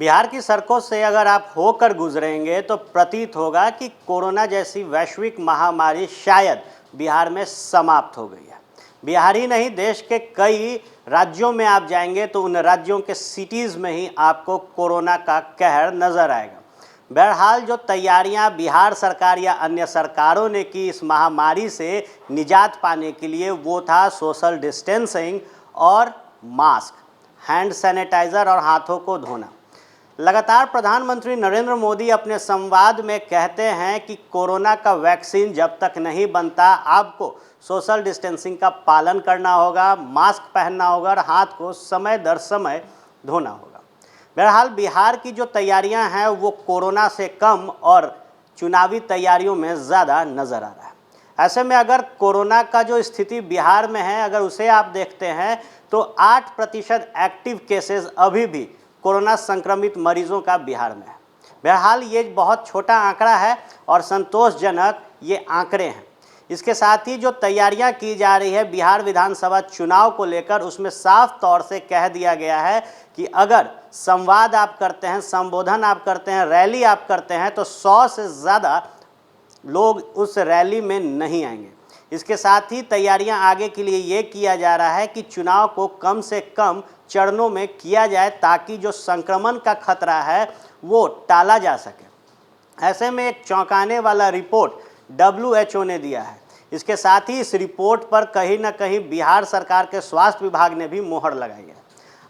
बिहार की सड़कों से अगर आप होकर गुजरेंगे तो प्रतीत होगा कि कोरोना जैसी वैश्विक महामारी शायद बिहार में समाप्त हो गई है। बिहार ही नहीं, देश के कई राज्यों में आप जाएंगे तो उन राज्यों के सिटीज़ में ही आपको कोरोना का कहर नज़र आएगा। बहरहाल जो तैयारियां बिहार सरकार या अन्य सरकारों ने की इस महामारी से निजात पाने के लिए, वो था सोशल डिस्टेंसिंग और मास्क, हैंड सैनिटाइज़र और हाथों को धोना। लगातार प्रधानमंत्री नरेंद्र मोदी अपने संवाद में कहते हैं कि कोरोना का वैक्सीन जब तक नहीं बनता आपको सोशल डिस्टेंसिंग का पालन करना होगा, मास्क पहनना होगा और हाथ को समय दर समय धोना होगा। बहरहाल बिहार की जो तैयारियां हैं वो कोरोना से कम और चुनावी तैयारियों में ज़्यादा नज़र आ रहा है। ऐसे में अगर कोरोना का जो स्थिति बिहार में है, अगर उसे आप देखते हैं तो 8% एक्टिव केसेस अभी भी कोरोना संक्रमित मरीजों का बिहार में है। बहरहाल ये बहुत छोटा आंकड़ा है और संतोषजनक ये आंकड़े हैं। इसके साथ ही जो तैयारियां की जा रही है बिहार विधानसभा चुनाव को लेकर, उसमें साफ तौर से कह दिया गया है कि अगर संवाद आप करते हैं, संबोधन आप करते हैं, रैली आप करते हैं तो 100 से ज़्यादा लोग उस रैली में नहीं आएंगे। इसके साथ ही तैयारियां आगे के लिए ये किया जा रहा है कि चुनाव को कम से कम चरणों में किया जाए ताकि जो संक्रमण का खतरा है वो टाला जा सके। ऐसे में एक चौंकाने वाला रिपोर्ट WHO ने दिया है। इसके साथ ही इस रिपोर्ट पर कहीं ना कहीं बिहार सरकार के स्वास्थ्य विभाग ने भी मोहर लगाई है।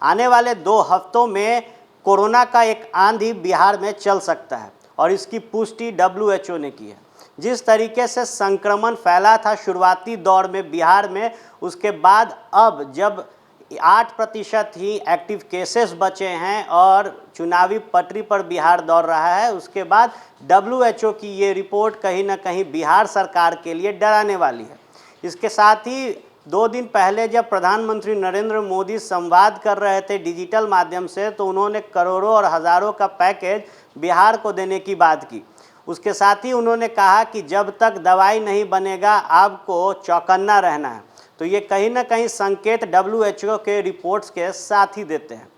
आने वाले 2 हफ्तों में कोरोना का एक आंधी बिहार में चल सकता है और इसकी पुष्टि WHO ने की है। जिस तरीके से संक्रमण फैला था शुरुआती दौर में बिहार में, उसके बाद अब जब 8% ही एक्टिव केसेस बचे हैं और चुनावी पटरी पर बिहार दौड़ रहा है, उसके बाद WHO की ये रिपोर्ट कहीं ना कहीं बिहार सरकार के लिए डराने वाली है। इसके साथ ही 2 दिन पहले जब प्रधानमंत्री नरेंद्र मोदी संवाद कर रहे थे डिजिटल माध्यम से, तो उन्होंने करोड़ों और हज़ारों का पैकेज बिहार को देने की बात की। उसके साथ ही उन्होंने कहा कि जब तक दवाई नहीं बनेगा आपको चौकन्ना रहना है। तो ये कहीं ना कहीं संकेत WHO के रिपोर्ट्स के साथ ही देते हैं।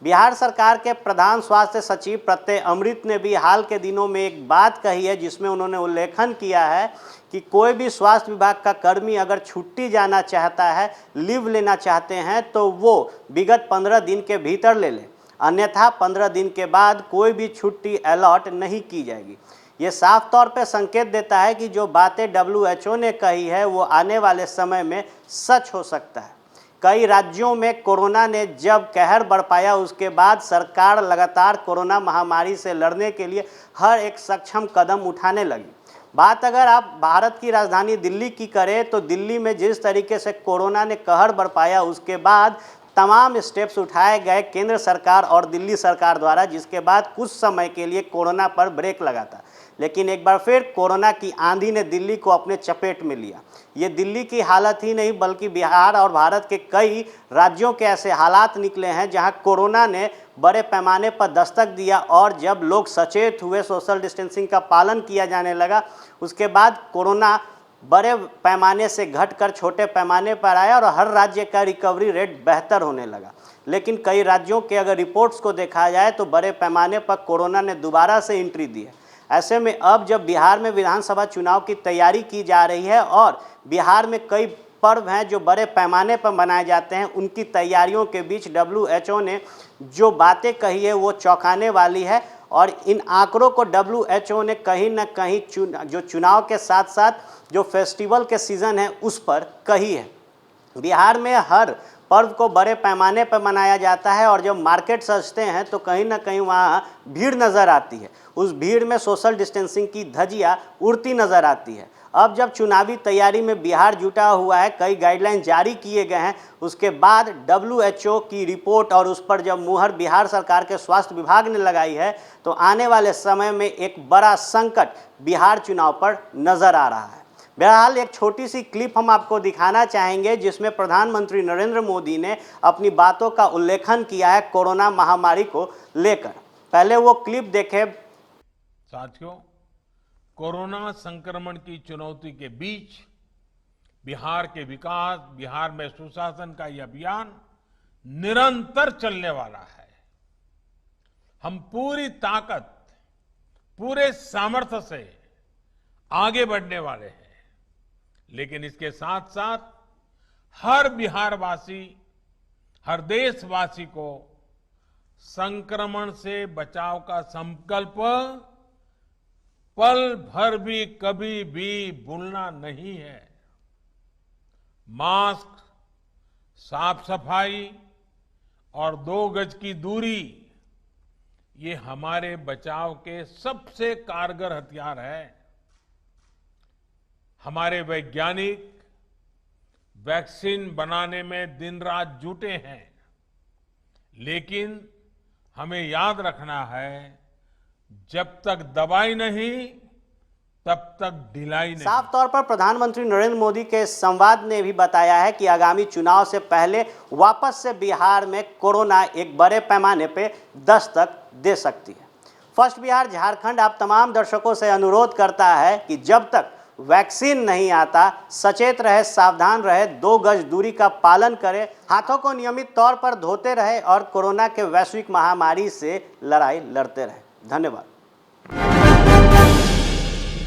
बिहार सरकार के प्रधान स्वास्थ्य सचिव प्रत्यय अमृत ने भी हाल के दिनों में एक बात कही है जिसमें उन्होंने उल्लेखन किया है कि कोई भी स्वास्थ्य विभाग का कर्मी अगर छुट्टी जाना चाहता है, लीव लेना चाहते हैं, तो वो विगत 15 दिन के भीतर ले लें, अन्यथा 15 दिन के बाद कोई भी छुट्टी अलॉट नहीं की जाएगी। ये साफ तौर पे संकेत देता है कि जो बातें WHO ने कही है वो आने वाले समय में सच हो सकता है। कई राज्यों में कोरोना ने जब कहर बरपाया, उसके बाद सरकार लगातार कोरोना महामारी से लड़ने के लिए हर एक सक्षम कदम उठाने लगी। बात अगर आप भारत की राजधानी दिल्ली की करें तो दिल्ली में जिस तरीके से कोरोना ने कहर बरपाया, उसके बाद तमाम स्टेप्स उठाए गए केंद्र सरकार और दिल्ली सरकार द्वारा, जिसके बाद कुछ समय के लिए कोरोना पर ब्रेक लगा था। लेकिन एक बार फिर कोरोना की आंधी ने दिल्ली को अपने चपेट में लिया। ये दिल्ली की हालत ही नहीं बल्कि बिहार और भारत के कई राज्यों के ऐसे हालात निकले हैं जहां कोरोना ने बड़े पैमाने पर दस्तक दिया और जब लोग सचेत हुए, सोशल डिस्टेंसिंग का पालन किया जाने लगा, उसके बाद कोरोना बड़े पैमाने से घटकर छोटे पैमाने पर आया और हर राज्य का रिकवरी रेट बेहतर होने लगा। लेकिन कई राज्यों के अगर रिपोर्ट्स को देखा जाए तो बड़े पैमाने पर कोरोना ने दोबारा से एंट्री दी है। ऐसे में अब जब बिहार में विधानसभा चुनाव की तैयारी की जा रही है और बिहार में कई पर्व हैं जो बड़े पैमाने पर मनाए जाते हैं, उनकी तैयारियों के बीच WHO ने जो बातें कही है वो चौंकाने वाली है। और इन आंकड़ों को WHO ने कहीं ना कहीं जो चुनाव के साथ साथ जो फेस्टिवल के सीज़न है उस पर कही है। बिहार में हर पर्व को बड़े पैमाने पर मनाया जाता है और जब मार्केट सजते हैं तो कहीं ना कहीं वहाँ भीड़ नज़र आती है। उस भीड़ में सोशल डिस्टेंसिंग की धज्जियाँ उड़ती नज़र आती है। अब जब चुनावी तैयारी में बिहार जुटा हुआ है, कई गाइडलाइन जारी किए गए हैं, उसके बाद WHO की रिपोर्ट और उस पर जब मुहर बिहार सरकार के स्वास्थ्य विभाग ने लगाई है तो आने वाले समय में एक बड़ा संकट बिहार चुनाव पर नज़र आ रहा है। बहरहाल एक छोटी सी क्लिप हम आपको दिखाना चाहेंगे जिसमें प्रधानमंत्री नरेंद्र मोदी ने अपनी बातों का उल्लेखन किया है कोरोना महामारी को लेकर। पहले वो क्लिप देखें। साथियों, कोरोना संक्रमण की चुनौती के बीच बिहार के विकास, बिहार में सुशासन का यह अभियान निरंतर चलने वाला है। हम पूरी ताकत, पूरे सामर्थ्य से आगे बढ़ने वाले हैं। लेकिन इसके साथ साथ हर बिहारवासी, हर देशवासी को संक्रमण से बचाव का संकल्प पल भर भी कभी भी भूलना नहीं है। मास्क, साफ सफाई और 2 गज की दूरी, ये हमारे बचाव के सबसे कारगर हथियार हैं। हमारे वैज्ञानिक वैक्सीन बनाने में दिन रात जुटे हैं, लेकिन हमें याद रखना है, जब तक दवाई नहीं तब तक ढिलाई नहीं। साफ तौर पर प्रधानमंत्री नरेंद्र मोदी के संवाद ने भी बताया है कि आगामी चुनाव से पहले वापस से बिहार में कोरोना एक बड़े पैमाने पे दस्तक दे सकती है। फर्स्ट बिहार झारखंड आप तमाम दर्शकों से अनुरोध करता है कि जब तक वैक्सीन नहीं आता, सचेत रहे, सावधान रहे, 2 गज दूरी का पालन करें, हाथों को नियमित तौर पर धोते रहे और कोरोना के वैश्विक महामारी से लड़ाई लड़ते रहे। धन्यवाद।